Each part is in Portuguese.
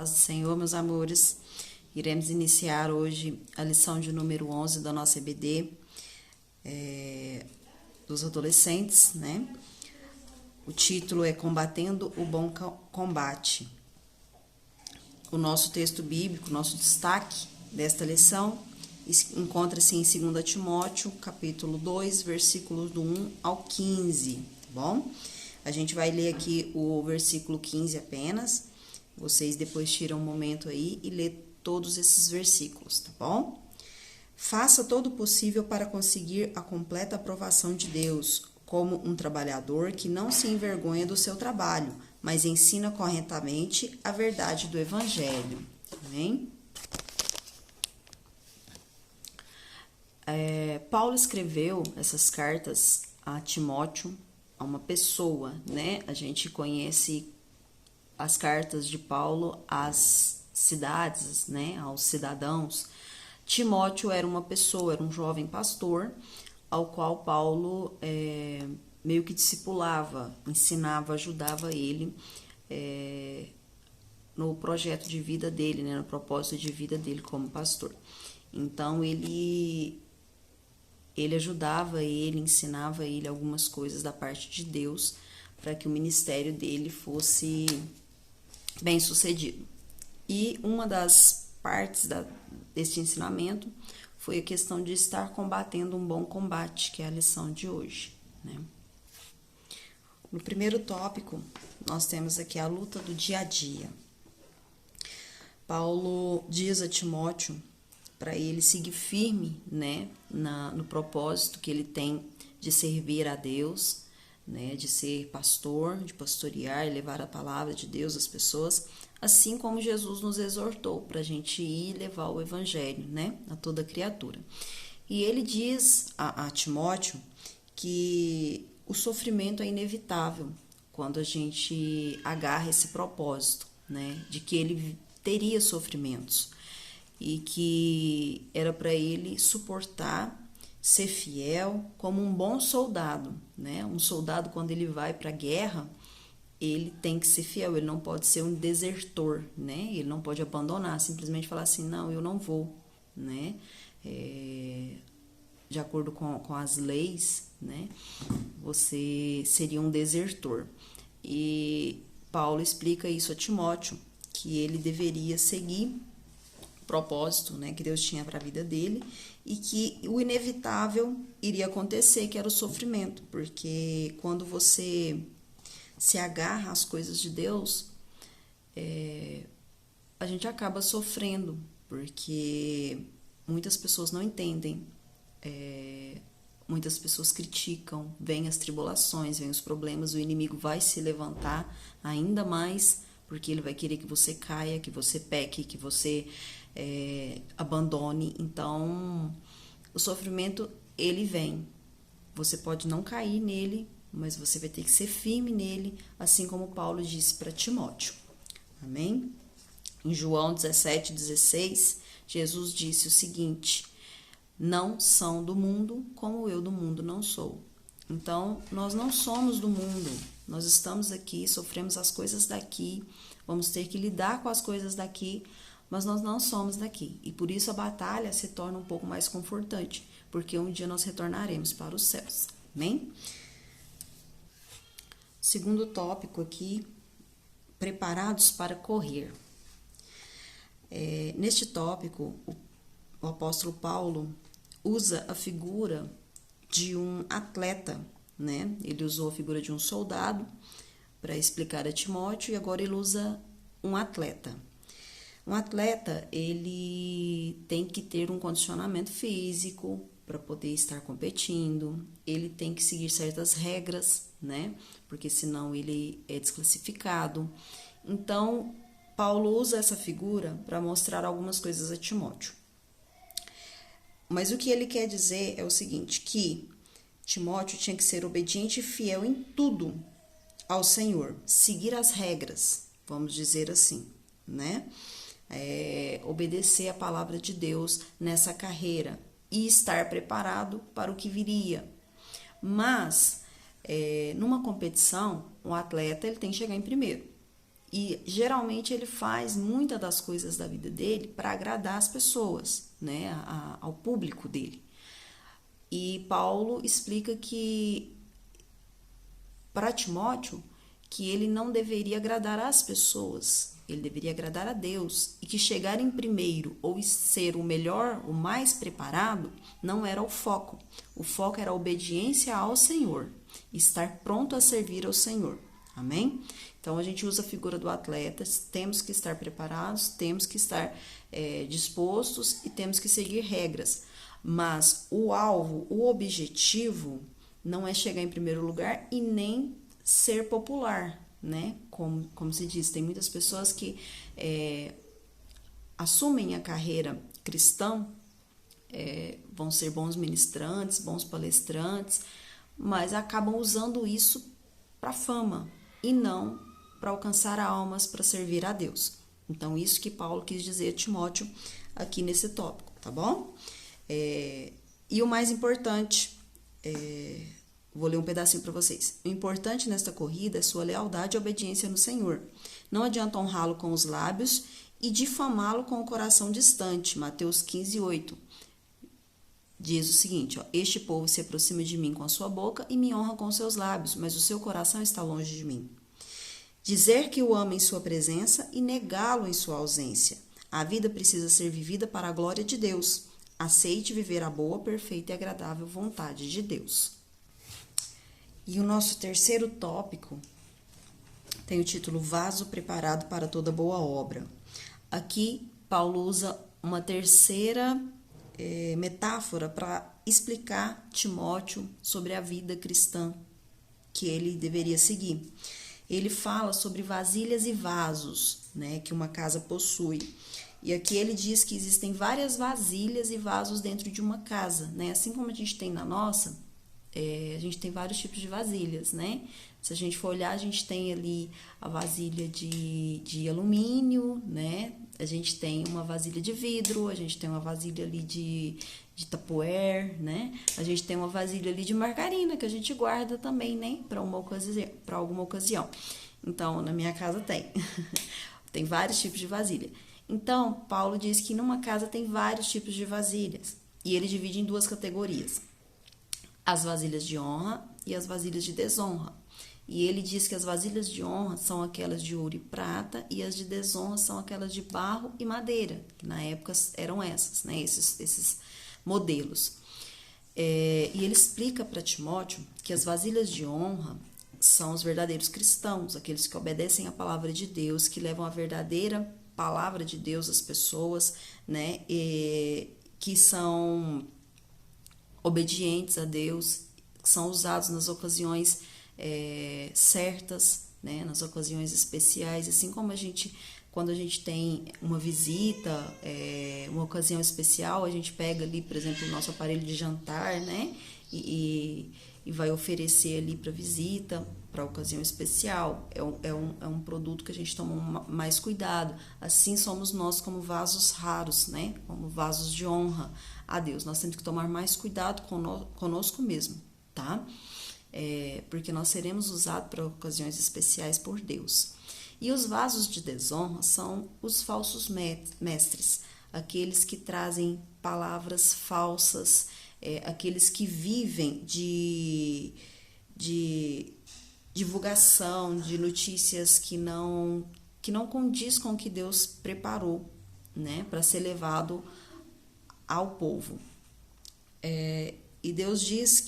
Paz do Senhor, meus amores. Iremos iniciar hoje a lição de número 11 da nossa EBD, dos adolescentes, né? O título é Combatendo o Bom Combate. O nosso texto bíblico, nosso destaque desta lição, encontra-se em 2 Timóteo, capítulo 2, versículos do 1 ao 15, tá bom? A gente vai ler aqui o versículo 15 apenas. Vocês depois tiram um momento aí e lê todos esses versículos, tá bom? Faça todo o possível para conseguir a completa aprovação de Deus, como um trabalhador que não se envergonha do seu trabalho, mas ensina corretamente a verdade do Evangelho. Amém? Paulo escreveu essas cartas a Timóteo, a uma pessoa, né? A gente conhece as cartas de Paulo às cidades, né? Aos cidadãos. Timóteo era uma pessoa, era um jovem pastor, ao qual Paulo meio que discipulava, ensinava, ajudava ele no projeto de vida dele, né? No propósito de vida dele como pastor. Então, ele ajudava ele, ensinava ele algumas coisas da parte de Deus para que o ministério dele fosse bem sucedido. E uma das partes deste ensinamento foi a questão de estar combatendo um bom combate, que é a lição de hoje, né? No primeiro tópico, nós temos aqui a luta do dia a dia. Paulo diz a Timóteo para ele seguir firme, né, no propósito que ele tem de servir a Deus, né, de ser pastor, de pastorear e levar a palavra de Deus às pessoas, assim como Jesus nos exortou para a gente ir levar o evangelho, né, a toda criatura. E ele diz a Timóteo que o sofrimento é inevitável quando a gente agarra esse propósito, né, de que ele teria sofrimentos e que era para ele suportar, ser fiel como um bom soldado, né? Um soldado, quando ele vai para a guerra, ele tem que ser fiel, ele não pode ser um desertor, né? Ele não pode abandonar, simplesmente falar assim, não, eu não vou, né? De acordo com as leis, né? Você seria um desertor. E Paulo explica isso a Timóteo, que ele deveria seguir propósito, né, que Deus tinha para a vida dele e que o inevitável iria acontecer, que era o sofrimento, porque quando você se agarra às coisas de Deus, a gente acaba sofrendo, porque muitas pessoas não entendem, muitas pessoas criticam, vêm as tribulações, vêm os problemas, o inimigo vai se levantar ainda mais, porque ele vai querer que você caia, que você peque, que você abandone. Então, o sofrimento, ele vem. Você pode não cair nele, mas você vai ter que ser firme nele, assim como Paulo disse para Timóteo. Amém? Em João 17:16, Jesus disse o seguinte: não são do mundo, como eu do mundo não sou. Então, nós não somos do mundo, nós estamos aqui, sofremos as coisas daqui, vamos ter que lidar com as coisas daqui, mas nós não somos daqui. E por isso a batalha se torna um pouco mais confortante, porque um dia nós retornaremos para os céus. Amém? Segundo tópico aqui, preparados para correr. Neste tópico, o apóstolo Paulo usa a figura de um atleta, né? Ele usou a figura de um soldado para explicar a Timóteo e agora ele usa um atleta. Um atleta, ele tem que ter um condicionamento físico para poder estar competindo, ele tem que seguir certas regras, né? Porque senão ele é desclassificado. Então, Paulo usa essa figura para mostrar algumas coisas a Timóteo. Mas o que ele quer dizer é o seguinte, que Timóteo tinha que ser obediente e fiel em tudo ao Senhor, seguir as regras, vamos dizer assim, né? Obedecer a palavra de Deus nessa carreira e estar preparado para o que viria. Mas, numa competição, um atleta ele tem que chegar em primeiro. E geralmente ele faz muitas das coisas da vida dele para agradar as pessoas, né, ao público dele. E Paulo explica que para Timóteo que ele não deveria agradar às pessoas, ele deveria agradar a Deus, e que chegar em primeiro ou ser o melhor, o mais preparado, não era o foco. O foco era a obediência ao Senhor, estar pronto a servir ao Senhor. Amém? Então, a gente usa a figura do atleta, temos que estar preparados, temos que estar dispostos e temos que seguir regras. Mas o alvo, o objetivo, não é chegar em primeiro lugar e nem ser popular, né? Como se diz, tem muitas pessoas que assumem a carreira cristã, vão ser bons ministrantes, bons palestrantes, mas acabam usando isso para fama e não para alcançar almas, para servir a Deus. Então, isso que Paulo quis dizer a Timóteo aqui nesse tópico, tá bom? E o mais importante, vou ler um pedacinho para vocês. O importante nesta corrida é sua lealdade e obediência no Senhor. Não adianta honrá-lo com os lábios e difamá-lo com o coração distante. Mateus 15:8. Diz o seguinte, este povo se aproxima de mim com a sua boca e me honra com seus lábios, mas o seu coração está longe de mim. Dizer que o ama em sua presença e negá-lo em sua ausência. A vida precisa ser vivida para a glória de Deus. Aceite viver a boa, perfeita e agradável vontade de Deus. E o nosso terceiro tópico tem o título Vaso preparado para toda boa obra. Aqui, Paulo usa uma terceira metáfora para explicar Timóteo sobre a vida cristã que ele deveria seguir. Ele fala sobre vasilhas e vasos, né, que uma casa possui. E aqui ele diz que existem várias vasilhas e vasos dentro de uma casa, né? Assim como a gente tem na nossa, a gente tem vários tipos de vasilhas, né? Se a gente for olhar, a gente tem ali a vasilha de alumínio, né? A gente tem uma vasilha de vidro, a gente tem uma vasilha ali de tupperware, né? A gente tem uma vasilha ali de margarina que a gente guarda também, né? Para alguma ocasião. Então, na minha casa tem. Tem vários tipos de vasilha. Então, Paulo diz que numa casa tem vários tipos de vasilhas. E ele divide em duas categorias. As vasilhas de honra e as vasilhas de desonra. E ele diz que as vasilhas de honra são aquelas de ouro e prata e as de desonra são aquelas de barro e madeira, que na época eram essas, né? Esses modelos. E ele explica para Timóteo que as vasilhas de honra são os verdadeiros cristãos, aqueles que obedecem à palavra de Deus, que levam a verdadeira palavra de Deus às pessoas, né? Que são obedientes a Deus, que são usados nas ocasiões certas, né? Nas ocasiões especiais, assim como quando a gente tem uma visita, uma ocasião especial, a gente pega ali, por exemplo, o nosso aparelho de jantar, né? E vai oferecer ali para visita, para ocasião especial. É um produto que a gente toma mais cuidado. Assim somos nós como vasos raros, né? Como vasos de honra a Deus. Nós temos que tomar mais cuidado conosco mesmo, tá? Porque nós seremos usados para ocasiões especiais por Deus. E os vasos de desonra são os falsos mestres, aqueles que trazem palavras falsas, aqueles que vivem de divulgação de notícias que não condiz com o que Deus preparou, né, para ser levado ao povo. E Deus diz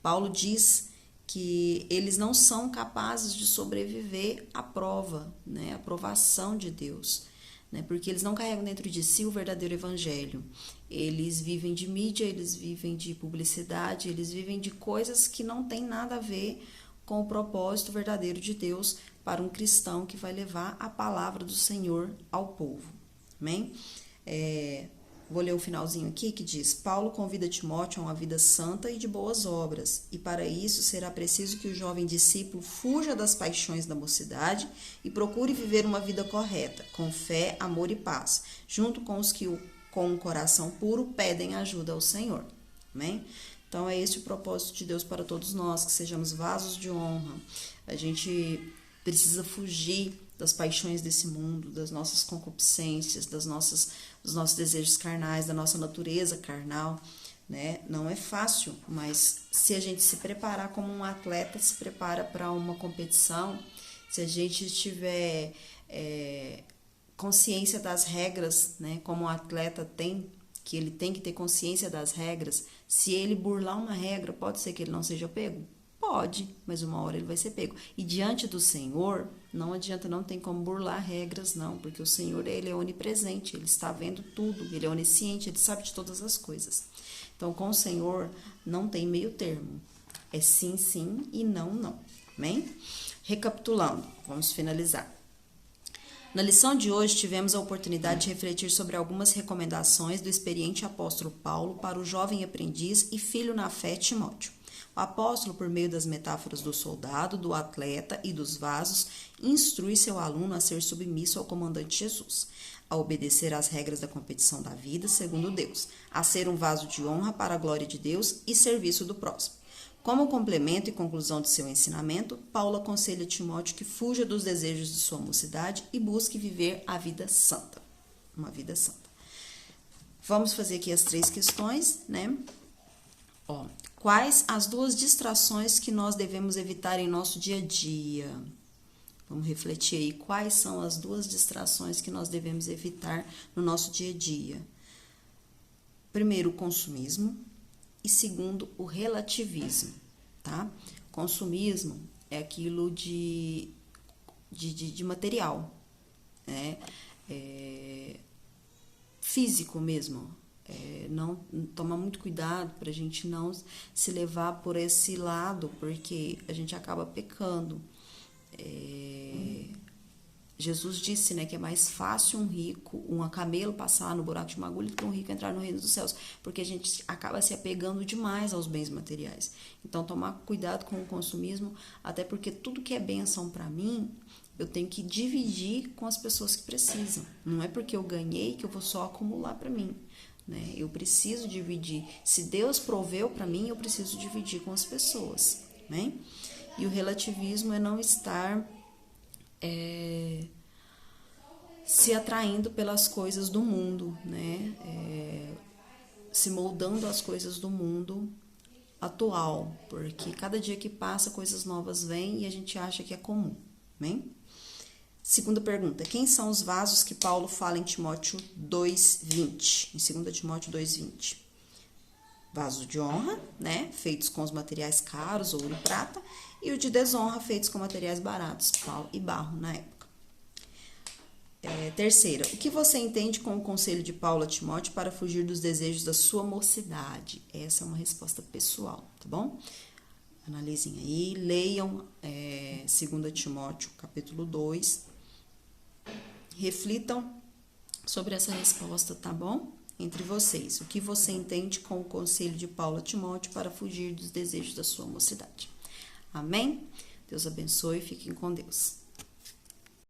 Paulo diz que eles não são capazes de sobreviver à prova, né, à provação de Deus, né, porque eles não carregam dentro de si o verdadeiro evangelho. Eles vivem de mídia, eles vivem de publicidade, eles vivem de coisas que não tem nada a ver com o propósito verdadeiro de Deus para um cristão que vai levar a palavra do Senhor ao povo. Amém? Vou ler o finalzinho aqui que diz: Paulo convida Timóteo a uma vida santa e de boas obras, e para isso será preciso que o jovem discípulo fuja das paixões da mocidade e procure viver uma vida correta, com fé, amor e paz, junto com os que com um coração puro pedem ajuda ao Senhor. Amém? Então, é esse o propósito de Deus para todos nós, que sejamos vasos de honra. A gente precisa fugir das paixões desse mundo, das nossas concupiscências, dos nossos desejos carnais, da nossa natureza carnal, né? Não é fácil, mas se a gente se preparar como um atleta se prepara para uma competição, se a gente tiver consciência das regras, né? Como um atleta tem, que ele tem que ter consciência das regras, se ele burlar uma regra, pode ser que ele não seja pego? Pode, mas uma hora ele vai ser pego. E diante do Senhor, não adianta, não tem como burlar regras, não, porque o Senhor, ele é onipresente, ele está vendo tudo, ele é onisciente, ele sabe de todas as coisas. Então, com o Senhor, não tem meio termo. É sim, sim e não, não. Amém? Recapitulando, vamos finalizar. Na lição de hoje, tivemos a oportunidade de refletir sobre algumas recomendações do experiente apóstolo Paulo para o jovem aprendiz e filho na fé Timóteo. O apóstolo, por meio das metáforas do soldado, do atleta e dos vasos, instrui seu aluno a ser submisso ao comandante Jesus, a obedecer às regras da competição da vida segundo Deus, a ser um vaso de honra para a glória de Deus e serviço do próximo. Como complemento e conclusão de seu ensinamento, Paulo aconselha Timóteo que fuja dos desejos de sua mocidade e busque viver a vida santa. Uma vida santa. Vamos fazer aqui as 3 questões, né? Quais as 2 distrações que nós devemos evitar em nosso dia a dia? Vamos refletir aí. Quais são as 2 distrações que nós devemos evitar no nosso dia a dia? Primeiro, o consumismo. E segundo, o relativismo, tá? Consumismo é aquilo de material, né? Físico mesmo. Não toma muito cuidado para a gente não se levar por esse lado, porque a gente acaba pecando. Jesus disse, né, que é mais fácil um camelo passar no buraco de uma agulha do que um rico entrar no reino dos céus, porque a gente acaba se apegando demais aos bens materiais. Então, tomar cuidado com o consumismo, até porque tudo que é bênção para mim, eu tenho que dividir com as pessoas que precisam. Não é porque eu ganhei que eu vou só acumular para mim, né? Eu preciso dividir. Se Deus proveu para mim, eu preciso dividir com as pessoas, né? E o relativismo é não estar se atraindo pelas coisas do mundo, né? Se moldando às coisas do mundo atual, porque cada dia que passa coisas novas vêm e a gente acha que é comum, né? Segunda pergunta, quem são os vasos que Paulo fala em Timóteo 2:20? Em 2 Timóteo 2:20. Vasos de honra, né? Feitos com os materiais caros, ouro e prata, e o de desonra, feitos com materiais baratos, pau e barro na época. Terceira, o que você entende com o conselho de Paulo a Timóteo para fugir dos desejos da sua mocidade? Essa é uma resposta pessoal, tá bom? Analisem aí, leiam 2 Timóteo, capítulo 2. Reflitam sobre essa resposta, tá bom? Entre vocês, o que você entende com o conselho de Paulo a Timóteo para fugir dos desejos da sua mocidade? Amém? Deus abençoe e fiquem com Deus.